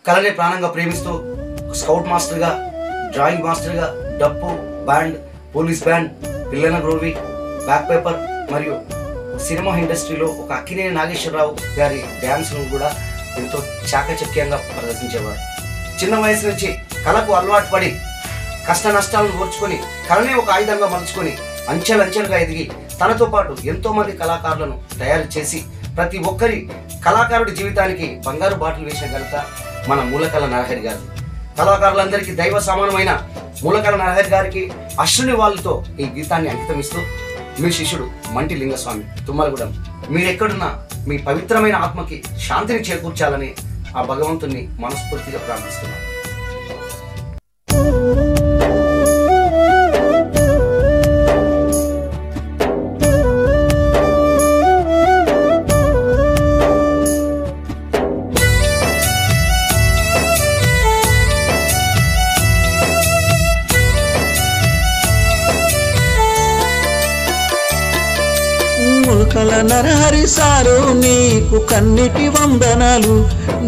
కళనే ప్రాణంగా ప్రేమిస్తూ స్కౌట్ మాస్టర్గా, డ్రాయింగ్ మాస్టర్గా, డప్పు, బ్యాండ్, పోలీస్ బ్యాండ్, పిల్లల గ్రోవి, బ్యాక్ పేపర్ మరియు సినిమా ఇండస్ట్రీలో ఒక అక్కినేని నాగేశ్వరరావు గారి డ్యాన్స్ను కూడా ఎంతో చాకచక్యంగా ప్రదర్శించేవారు. చిన్న వయసు నుంచి కళకు అలవాటు పడి కష్ట నష్టాలను ఓర్చుకొని కళనే ఒక ఆయుధంగా మలుచుకొని అంచెలంచెలుగా ఎదిగి తనతో పాటు ఎంతోమంది కళాకారులను తయారు చేసి ప్రతి ఒక్కరి కళాకారుడి జీవితానికి బంగారు బాటలు వేసిన ఘనత మన మూలకళ నరహరి గారు. కళాకారులందరికీ దైవ సమానమైన మూలకళ నరహరి గారికి అశ్రుని వాళ్ళతో ఈ గీతాన్ని అంకితమిస్తూ మీ శిష్యుడు మంటి లింగస్వామి, తుమ్మలగూడెం. మీరెక్కడున్నా మీ పవిత్రమైన ఆత్మకి శాంతిని చేకూర్చాలని ఆ భగవంతుణ్ణి మనస్ఫూర్తిగా ప్రార్థిస్తున్నాను. మూలకళ నరహరి సారు నీకు కన్నిటి వందనాలు,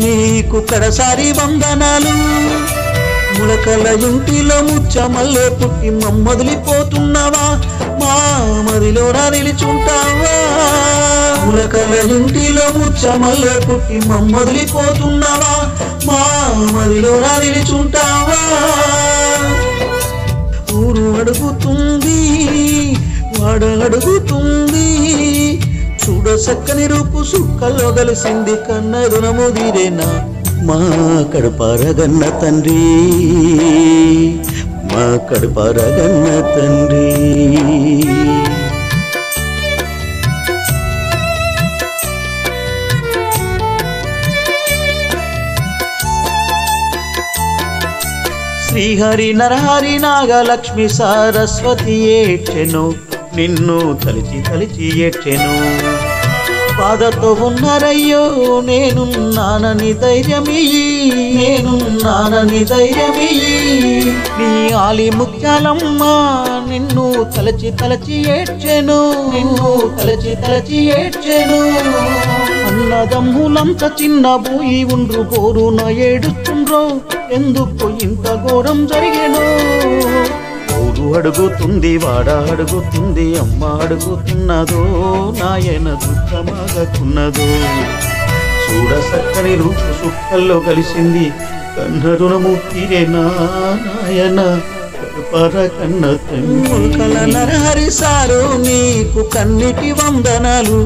నీకు కడసారి వందనాలు. మూలకళ ఇంటిలో ముచ్చమల్లే పుట్టి మమ్మొదిలిపోతున్నావా, మా మదిలోన నిలిచుంటావా. మూలకళ ఇంటిలో ముచ్చమల్లే పుట్టి మమ్మొదిలిపోతున్నావా, మా మదిలోన నిలిచుంటావా. ఊరు అడుగుతుంది, వాడ అడుగుతుంది, చూడ చక్కని రూపు సుక్కల్లో కలిసింది కన్న రుణముదిరేనా మా కడుపారగన్న తండ్రి, మా కడుపారగన్న తండ్రి. శ్రీహరి నరహరి నాగలక్ష్మి సరస్వతి ఏడ్చెను, నిన్ను తలిచి తలిచి ఏడ్చెను. బాధతో ఉన్నారయ్యో నేనున్నానని ధైర్యమియ్యి, నేనున్నానని ధైర్యమియ్యి. నీ ఆలి ముత్యాలమ్మ నిన్ను తలచి తలచి ఏడ్చెను, నిన్ను తలచి తలచి ఏడ్చెను. అన్నదమ్ములంత చిన్న పోయి ఉండ్రు బోరున ఏడుస్తుండ్రో, ఎందుకు ఇంత ఘోరం జరిగేను. ఊరు అడుగుతుంది, వాడ అడుగుతుంది, అమ్మ అడుగుతున్నదో, నాయన దుఃఖమాగకున్నదో. చూడ చక్కని రూపు సుక్కల్లో కలిసింది కన్న రుణము తీరేనా నాయన కడుపార కన్న తండ్రి. మూలకళ నరహరి సారు నీకు కన్నిటి వందనాలు,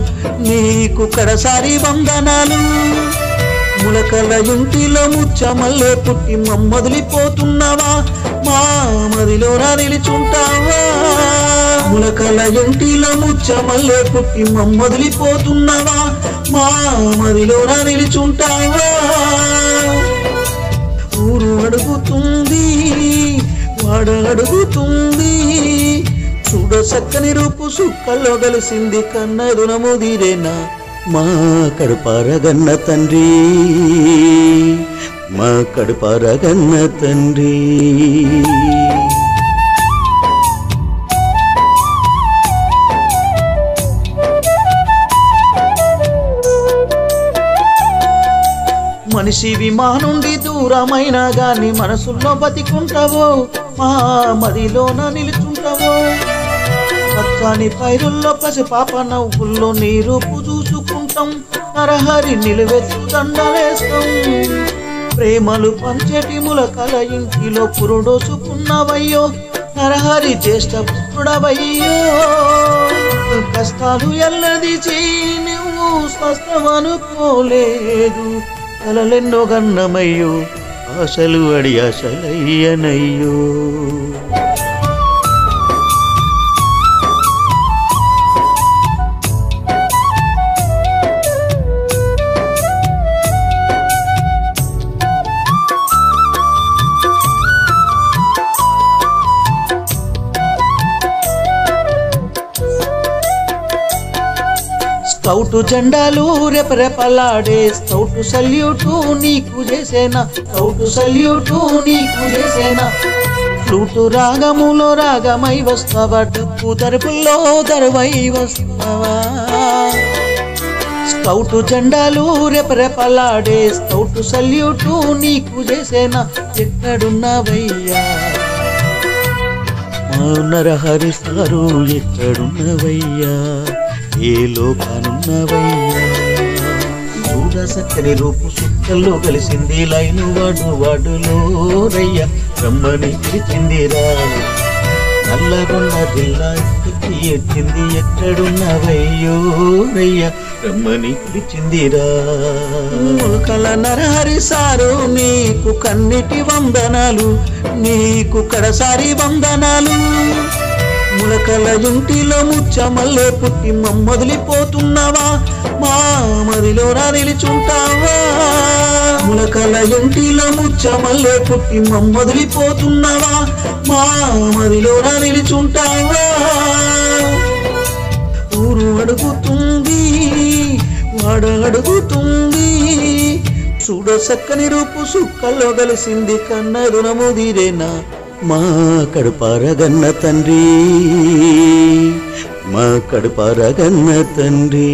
నీకు కడసారి వందనాలు. మూలకళ ఇంటిలో ముచ్చమల్లే పుట్టి మమ్మొదిలిపోతున్నావా, మా మదిలోన నిలిచుంటావా. మూలకళ ఇంటిలో ముచ్చమల్లే పుట్టి మమ్మొదిలిపోతున్నావా, మా మదిలోన నిలిచుంటావా. ఊరు అడుగుతుంది, వాడ అడుగుతుంది, చూడ చక్కని రూపు సుక్కల్లో కలిసింది కన్న రుణముదిరేనా మా కడుపారగన్న తండ్రి, మా కడుపారగన్న తండ్రి. మనిషివి మా నుండి దూరమైనా గాని మనసుల్లో బతికుంటావో, మా మదిలోన నిలుచుంటావో. పచ్చని పైరుల్లో పసిపాప నవ్వుల్లో నీ రూపు చూసుకుంటాం, నరహరి నిలువెత్తు దండలేస్తాం. ప్రేమలు పంచేటి మూలకళ ఇంటిలో పురుడోసుకున్నావయ్యో, నరహరి జ్యేష్ఠ పుత్రుడవయ్యో. కష్టాలు ఎల్లదిచి నువ్వు స్వస్థమనుకోలేదు, కలలెన్నో గన్నమయ్యో, ఆశలు అడి ఆశలయ్యనయ్యో. స్కౌటు జెండాలు రెపరెపలాడే స్కౌటు సల్యూటు నీకు చేసేనా, స్కౌటు సల్యూటు నీకు చేసేనా. ఫ్లూటు రాగములో రాగమై వస్తావా, డప్పు దరుపుల్లో దరువై వస్తావా. స్కౌట్ జెండాలు రెపరెపలాడే స్కౌట్ సల్యూటు నీకు చేసేనా ఎక్కడున్నావయ్యా మా నరహరి సారు ఎక్కడున్నవయ్యా ఏ లోకానున్నవయ్యా చూడ సక్కని రూపు సుక్కల్లో కలిసింది లైను వాడులో రయ్య రమ్మని పిలిచిందిరా నల్లగొండ జిల్లా ఎత్తింది ఎక్కడున్నవయ్యో రయ్య రమ్మని పిలిచిందిరా ములకల నరహరి సారు నీకు కన్నిటి వందనాలు నీకు కడసారి వందనాలు ములకల ఇంటిలో ముచ్చమల్లే పుట్టి మమ్మొదిలిపోతున్నావా మా మదిలోనా నిలుచుంటావా ములకల ఇంటిలో ముచ్చమల్లే పుట్టి మమ్మొదిలిపోతున్నావా మా మదిలోనా నిలుచుంటావా ఊరు అడుగుతుంది వాడ అడుగుతుంది చూడ సక్కని రూపు సుక్కల్లో కలిసింది కన్నరు నముదిరేనా మా కడుపారగన్న తండ్రి మా కడుపారగన్న తండ్రి